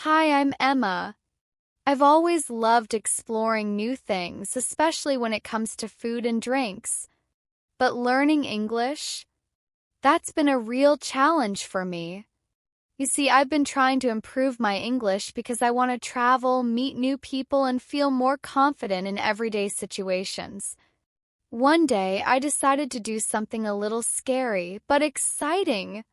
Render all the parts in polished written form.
Hi, I'm Emma. I've always loved exploring new things, especially when it comes to food and drinks. But learning English? That's been a real challenge for me. You see, I've been trying to improve my English because I want to travel, meet new people, and feel more confident in everyday situations. One day, I decided to do something a little scary, but exciting.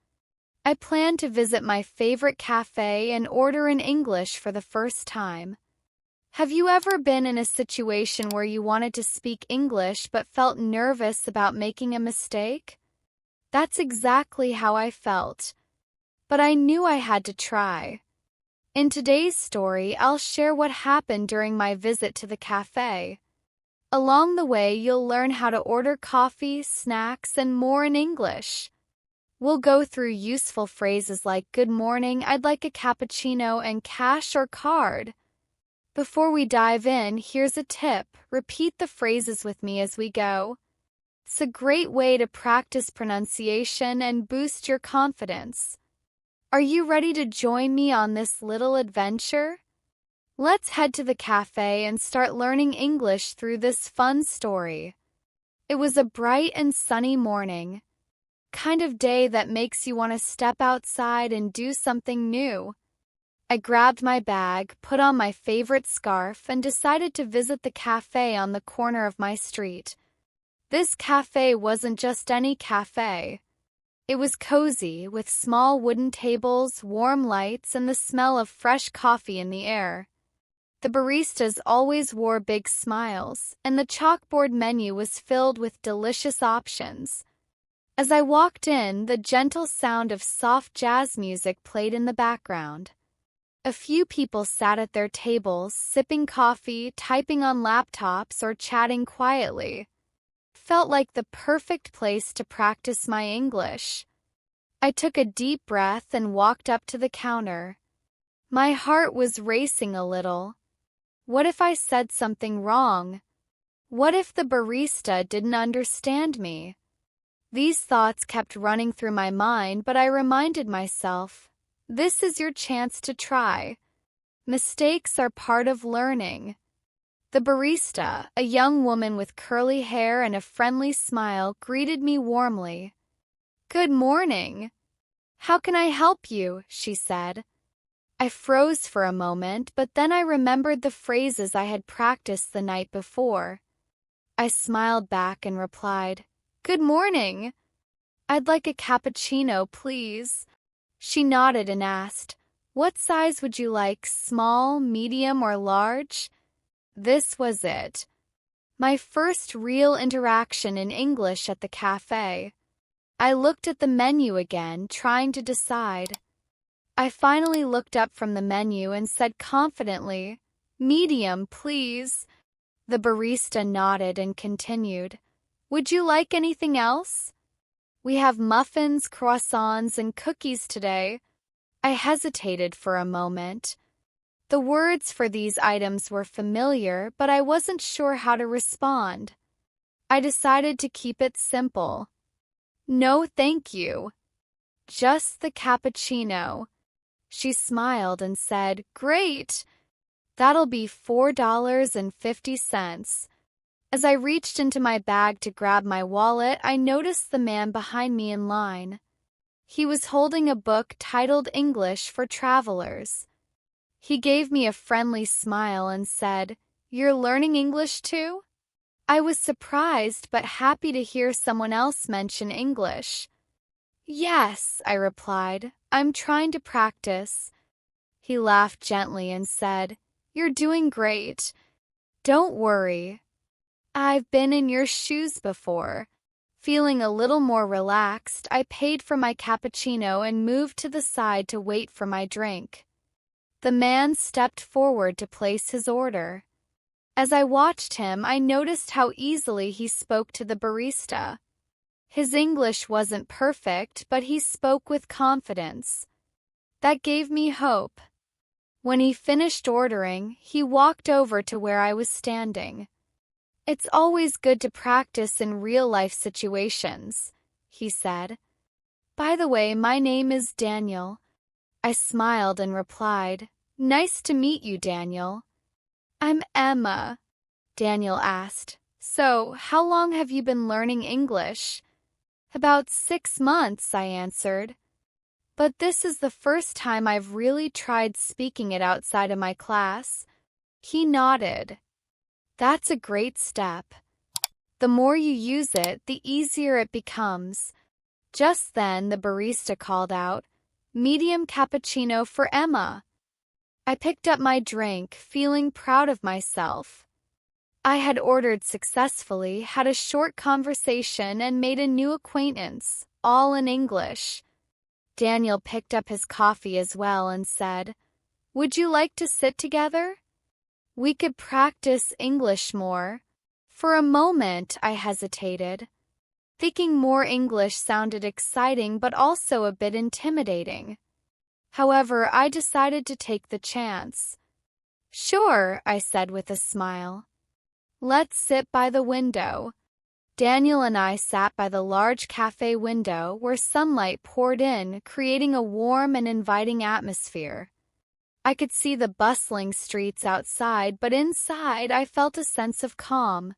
I planned to visit my favorite cafe and order in English for the first time. Have you ever been in a situation where you wanted to speak English but felt nervous about making a mistake? That's exactly how I felt. But I knew I had to try. In today's story, I'll share what happened during my visit to the cafe. Along the way, you'll learn how to order coffee, snacks, and more in English. We'll go through useful phrases like "Good morning, I'd like a cappuccino," and "cash or card." Before we dive in, here's a tip. Repeat the phrases with me as we go. It's a great way to practice pronunciation and boost your confidence. Are you ready to join me on this little adventure? Let's head to the cafe and start learning English through this fun story. It was a bright and sunny morning. Kind of day that makes you want to step outside and do something new. I grabbed my bag, put on my favorite scarf, and decided to visit the cafe on the corner of my street. This cafe wasn't just any cafe. It was cozy, with small wooden tables, warm lights, and the smell of fresh coffee in the air. The baristas always wore big smiles, and the chalkboard menu was filled with delicious options. As I walked in, the gentle sound of soft jazz music played in the background. A few people sat at their tables, sipping coffee, typing on laptops, or chatting quietly. Felt like the perfect place to practice my English. I took a deep breath and walked up to the counter. My heart was racing a little. What if I said something wrong? What if the barista didn't understand me? These thoughts kept running through my mind, but I reminded myself, this is your chance to try. Mistakes are part of learning. The barista, a young woman with curly hair and a friendly smile, greeted me warmly. "Good morning. How can I help you?" she said. I froze for a moment, but then I remembered the phrases I had practiced the night before. I smiled back and replied, "Good morning. I'd like a cappuccino, please." She nodded and asked, "What size would you like, small, medium, or large?" This was it. My first real interaction in English at the cafe. I looked at the menu again, trying to decide. I finally looked up from the menu and said confidently, "Medium, please." The barista nodded and continued, "Would you like anything else?" "We have muffins, croissants, and cookies today." I hesitated for a moment. The words for these items were familiar, but I wasn't sure how to respond. I decided to keep it simple. "No, thank you. Just the cappuccino." She smiled and said, "Great. That'll be $4.50. As I reached into my bag to grab my wallet, I noticed the man behind me in line. He was holding a book titled English for Travelers. He gave me a friendly smile and said, "You're learning English too?" I was surprised but happy to hear someone else mention English. "Yes," I replied, "I'm trying to practice." He laughed gently and said, "You're doing great. Don't worry. I've been in your shoes before." Feeling a little more relaxed, I paid for my cappuccino and moved to the side to wait for my drink. The man stepped forward to place his order. As I watched him, I noticed how easily he spoke to the barista. His English wasn't perfect, but he spoke with confidence. That gave me hope. When he finished ordering, he walked over to where I was standing. "It's always good to practice in real-life situations," he said. "By the way, my name is Daniel." I smiled and replied, Nice to meet you, Daniel. I'm Emma, Daniel asked. So, how long have you been learning English? About 6 months, I answered. But this is the first time I've really tried speaking it outside of my class. He nodded. That's a great step. The more you use it, the easier it becomes. Just then, the barista called out, "Medium cappuccino for Emma." I picked up my drink, feeling proud of myself. I had ordered successfully, had a short conversation, and made a new acquaintance, all in English. Daniel picked up his coffee as well and said, "Would you like to sit together? We could practice English more." For a moment, I hesitated. Thinking more English sounded exciting but also a bit intimidating. However, I decided to take the chance. "Sure," I said with a smile. "Let's sit by the window." Daniel and I sat by the large cafe window where sunlight poured in, creating a warm and inviting atmosphere. I could see the bustling streets outside, but inside I felt a sense of calm.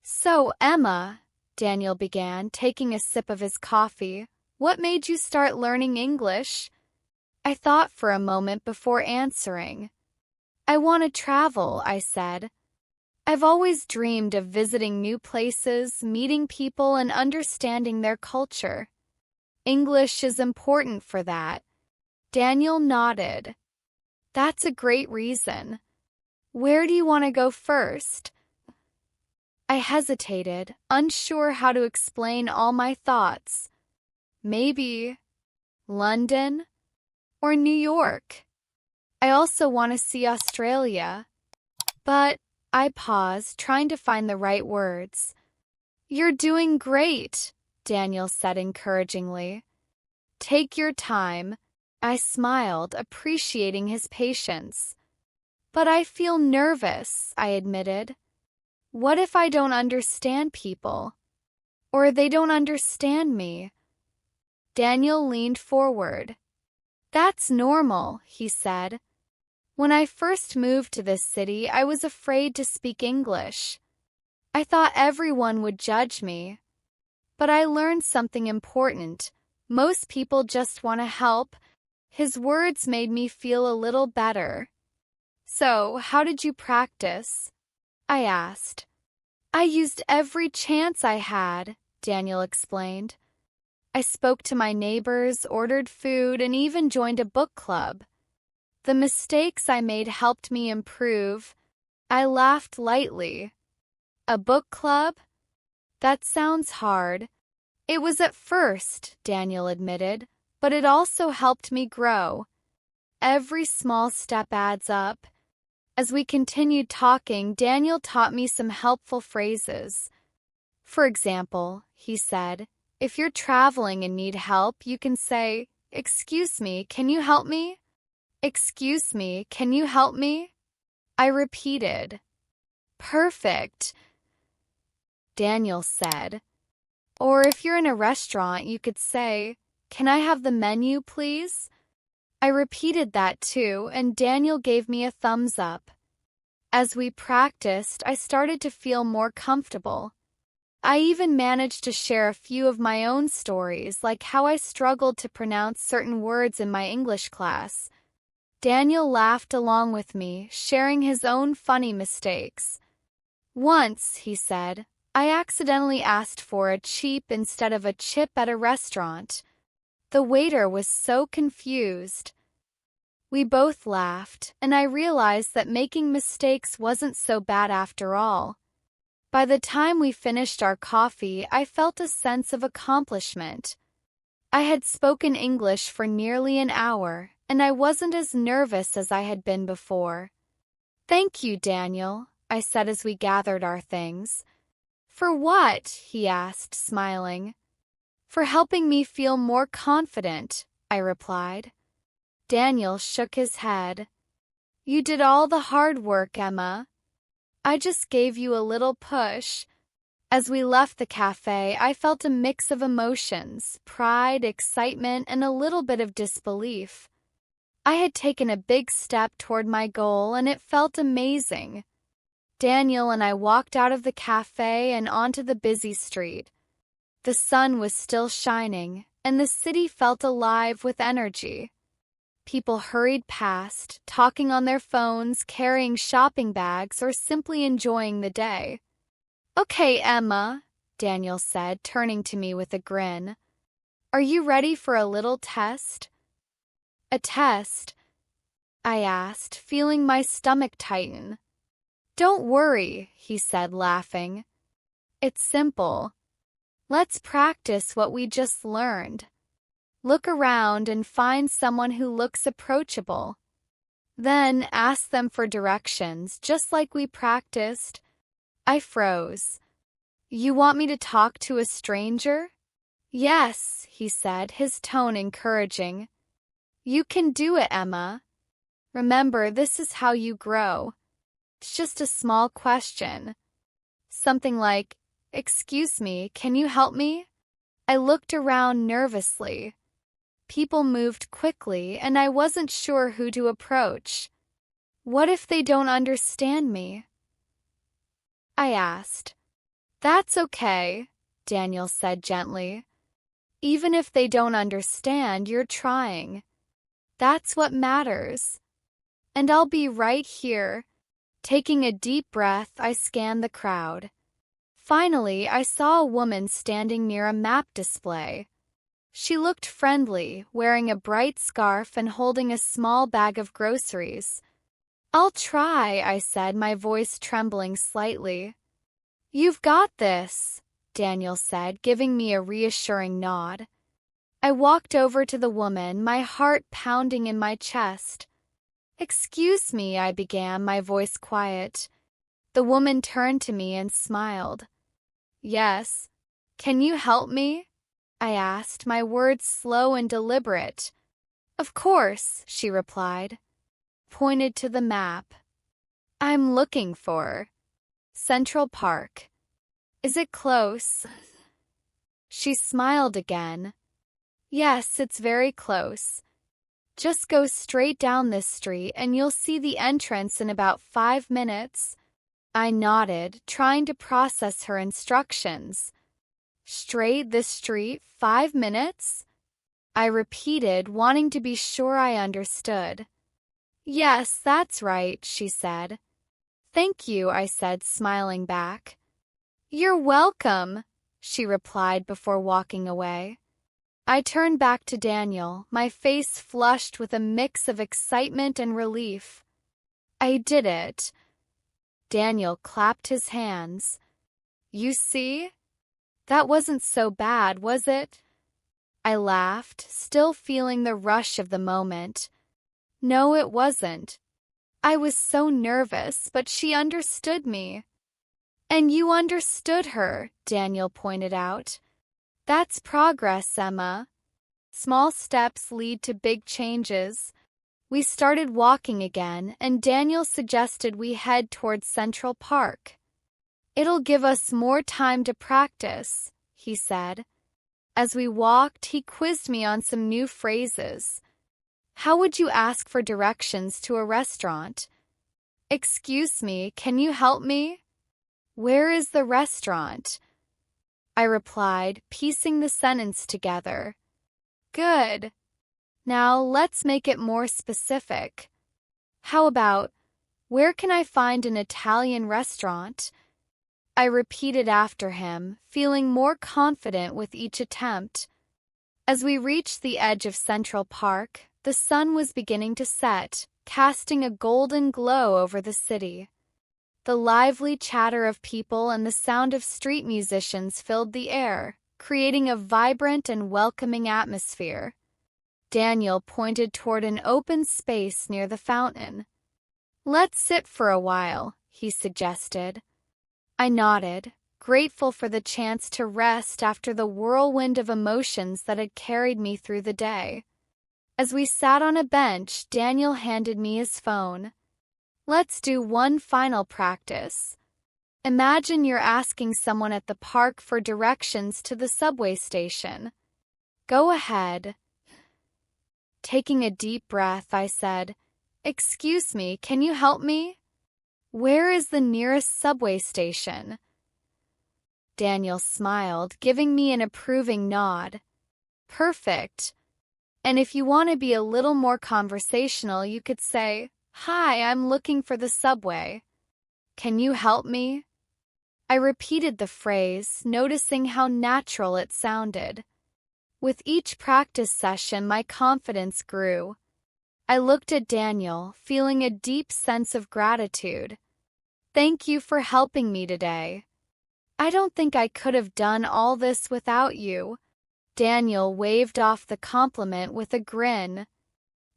"So, Emma," Daniel began, taking a sip of his coffee, "what made you start learning English?" I thought for a moment before answering. "I want to travel," I said. "I've always dreamed of visiting new places, meeting people, and understanding their culture. English is important for that." Daniel nodded. "That's a great reason. Where do you want to go first?" I hesitated, unsure how to explain all my thoughts. "Maybe London or New York. I also want to see Australia." But I paused, trying to find the right words. "You're doing great," Daniel said encouragingly. "Take your time." I smiled, appreciating his patience. "But I feel nervous," I admitted. "What if I don't understand people? Or they don't understand me?" Daniel leaned forward. "That's normal," he said. "When I first moved to this city, I was afraid to speak English. I thought everyone would judge me. But I learned something important. Most people just want to help." His words made me feel a little better. "So, how did you practice?" I asked. "I used every chance I had," Daniel explained. "I spoke to my neighbors, ordered food, and even joined a book club. The mistakes I made helped me improve." I laughed lightly. "A book club? That sounds hard." "It was at first," Daniel admitted, "but it also helped me grow. Every small step adds up." As we continued talking, Daniel taught me some helpful phrases. For example, he said, if you're traveling and need help, you can say, "Excuse me, can you help me? Excuse me, can you help me?" I repeated. "Perfect," Daniel said. Or if you're in a restaurant, you could say, "Can I have the menu, please?" I repeated that too, and Daniel gave me a thumbs up. As we practiced, I started to feel more comfortable. I even managed to share a few of my own stories, like how I struggled to pronounce certain words in my English class. Daniel laughed along with me, sharing his own funny mistakes. "Once," he said, "I accidentally asked for a cheap instead of a chip at a restaurant. The waiter was so confused." We both laughed, and I realized that making mistakes wasn't so bad after all. By the time we finished our coffee, I felt a sense of accomplishment. I had spoken English for nearly an hour, and I wasn't as nervous as I had been before. "Thank you, Daniel," I said as we gathered our things. "For what?" he asked, smiling. "For helping me feel more confident," I replied. Daniel shook his head. "You did all the hard work, Emma. I just gave you a little push." As we left the cafe, I felt a mix of emotions, pride, excitement, and a little bit of disbelief. I had taken a big step toward my goal and it felt amazing. Daniel and I walked out of the cafe and onto the busy street. The sun was still shining, and the city felt alive with energy. People hurried past, talking on their phones, carrying shopping bags, or simply enjoying the day. "Okay, Emma," Daniel said, turning to me with a grin. "Are you ready for a little test?" "A test?" I asked, feeling my stomach tighten. "Don't worry," he said, laughing. "It's simple. Let's practice what we just learned. Look around and find someone who looks approachable. Then ask them for directions, just like we practiced." I froze. "You want me to talk to a stranger?" "Yes," he said, his tone encouraging. "You can do it, Emma. Remember, this is how you grow. It's just a small question. Something like, 'Excuse me, can you help me?'" I looked around nervously. People moved quickly, and I wasn't sure who to approach. "What if they don't understand me?" I asked. "That's okay," Daniel said gently. "Even if they don't understand, you're trying. That's what matters. And I'll be right here." Taking a deep breath, I scanned the crowd. Finally, I saw a woman standing near a map display. She looked friendly, wearing a bright scarf and holding a small bag of groceries. "I'll try," I said, my voice trembling slightly. "You've got this," Daniel said, giving me a reassuring nod. I walked over to the woman, my heart pounding in my chest. "Excuse me," I began, my voice quiet. The woman turned to me and smiled. "Yes. Can you help me?" I asked, my words slow and deliberate. "Of course," she replied. Pointed to the map. "I'm looking for Central Park. Is it close?" She smiled again. "Yes, it's very close. Just go straight down this street and you'll see the entrance in about 5 minutes. I nodded, trying to process her instructions. "Straight this street, 5 minutes?" I repeated, wanting to be sure I understood. "Yes, that's right," she said. "Thank you," I said, smiling back. "You're welcome," she replied before walking away. I turned back to Daniel, my face flushed with a mix of excitement and relief. "I did it." Daniel clapped his hands. "You see? That wasn't so bad, was it?" I laughed, still feeling the rush of the moment. "No, it wasn't. I was so nervous, but she understood me." "And you understood her," Daniel pointed out. "That's progress, Emma. Small steps lead to big changes." We started walking again, and Daniel suggested we head towards Central Park. "It'll give us more time to practice," he said. As we walked, he quizzed me on some new phrases. "How would you ask for directions to a restaurant?" "Excuse me, can you help me?" "Where is the restaurant?" I replied, piecing the sentence together. "Good. Now let's make it more specific. How about, where can I find an Italian restaurant?" I repeated after him, feeling more confident with each attempt. As we reached the edge of Central Park, the sun was beginning to set, casting a golden glow over the city. The lively chatter of people and the sound of street musicians filled the air, creating a vibrant and welcoming atmosphere. Daniel pointed toward an open space near the fountain. "Let's sit for a while," he suggested. I nodded, grateful for the chance to rest after the whirlwind of emotions that had carried me through the day. As we sat on a bench, Daniel handed me his phone. "Let's do one final practice. Imagine you're asking someone at the park for directions to the subway station. Go ahead." Taking a deep breath, I said, "Excuse me, can you help me? Where is the nearest subway station?" Daniel smiled, giving me an approving nod. "Perfect. And if you want to be a little more conversational, you could say, 'Hi, I'm looking for the subway. Can you help me?'" I repeated the phrase, noticing how natural it sounded. With each practice session, my confidence grew. I looked at Daniel, feeling a deep sense of gratitude. "Thank you for helping me today. I don't think I could have done all this without you." Daniel waved off the compliment with a grin.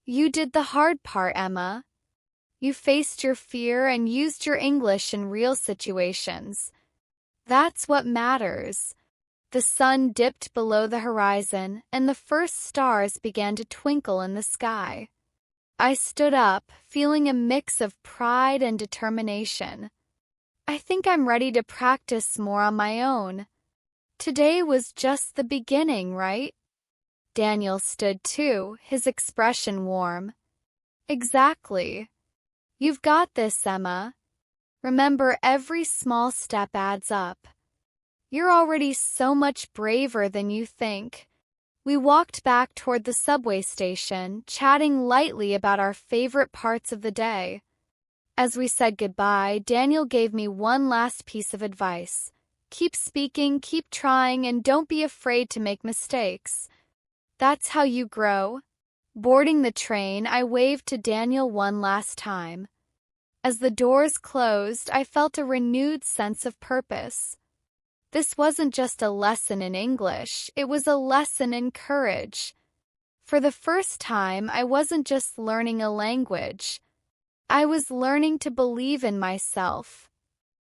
"You did the hard part, Emma. You faced your fear and used your English in real situations. That's what matters." The sun dipped below the horizon, and the first stars began to twinkle in the sky. I stood up, feeling a mix of pride and determination. I think I'm ready to practice more on my own. Today was just the beginning, right? Daniel stood too, his expression warm. "Exactly. You've got this, Emma. Remember, every small step adds up. You're already so much braver than you think." We walked back toward the subway station, chatting lightly about our favorite parts of the day. As we said goodbye, Daniel gave me one last piece of advice. "Keep speaking, keep trying, and don't be afraid to make mistakes. That's how you grow." Boarding the train, I waved to Daniel one last time. As the doors closed, I felt a renewed sense of purpose. This wasn't just a lesson in English, it was a lesson in courage. For the first time, I wasn't just learning a language. I was learning to believe in myself,